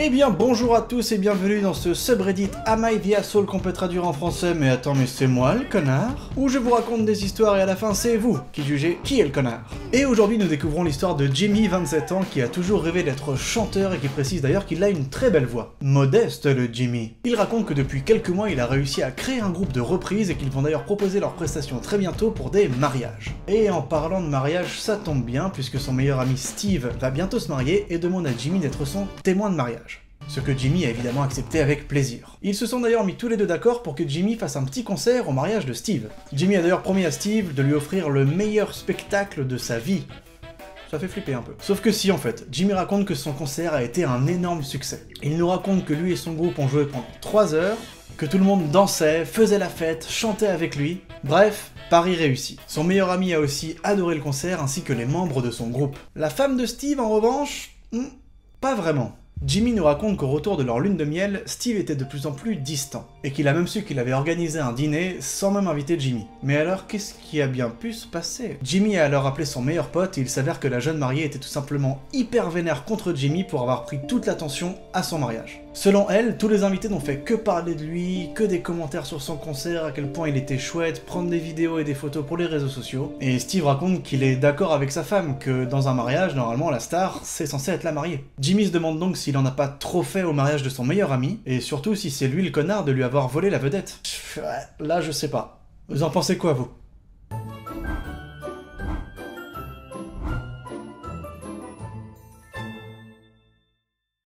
Eh bien bonjour à tous et bienvenue dans ce subreddit Am I the Asshole qu'on peut traduire en français mais attends mais c'est moi le connard, où je vous raconte des histoires et à la fin c'est vous qui jugez qui est le connard. Et aujourd'hui nous découvrons l'histoire de Jimmy, 27 ans, qui a toujours rêvé d'être chanteur et qui précise d'ailleurs qu'il a une très belle voix. Modeste le Jimmy. Il raconte que depuis quelques mois il a réussi à créer un groupe de reprises et qu'ils vont d'ailleurs proposer leurs prestations très bientôt pour des mariages. Et en parlant de mariage ça tombe bien puisque son meilleur ami Steve va bientôt se marier et demande à Jimmy d'être son témoin de mariage. Ce que Jimmy a évidemment accepté avec plaisir. Ils se sont d'ailleurs mis tous les deux d'accord pour que Jimmy fasse un petit concert au mariage de Steve. Jimmy a d'ailleurs promis à Steve de lui offrir le meilleur spectacle de sa vie. Ça fait flipper un peu. Sauf que si en fait, Jimmy raconte que son concert a été un énorme succès. Il nous raconte que lui et son groupe ont joué pendant 3 heures, que tout le monde dansait, faisait la fête, chantait avec lui. Bref, pari réussi. Son meilleur ami a aussi adoré le concert ainsi que les membres de son groupe. La femme de Steve en revanche, pas vraiment. Jimmy nous raconte qu'au retour de leur lune de miel, Steve était de plus en plus distant, et qu'il a même su qu'il avait organisé un dîner sans même inviter Jimmy. Mais alors, qu'est-ce qui a bien pu se passer? Jimmy a alors appelé son meilleur pote et il s'avère que la jeune mariée était tout simplement hyper vénère contre Jimmy pour avoir pris toute l'attention à son mariage. Selon elle, tous les invités n'ont fait que parler de lui, que des commentaires sur son concert, à quel point il était chouette, prendre des vidéos et des photos pour les réseaux sociaux. Et Steve raconte qu'il est d'accord avec sa femme, que dans un mariage, normalement la star, c'est censé être la mariée. Jimmy se demande donc s'il en a pas trop fait au mariage de son meilleur ami, et surtout si c'est lui le connard de lui avoir volé la vedette. Ouais, là je sais pas. Vous en pensez quoi vous?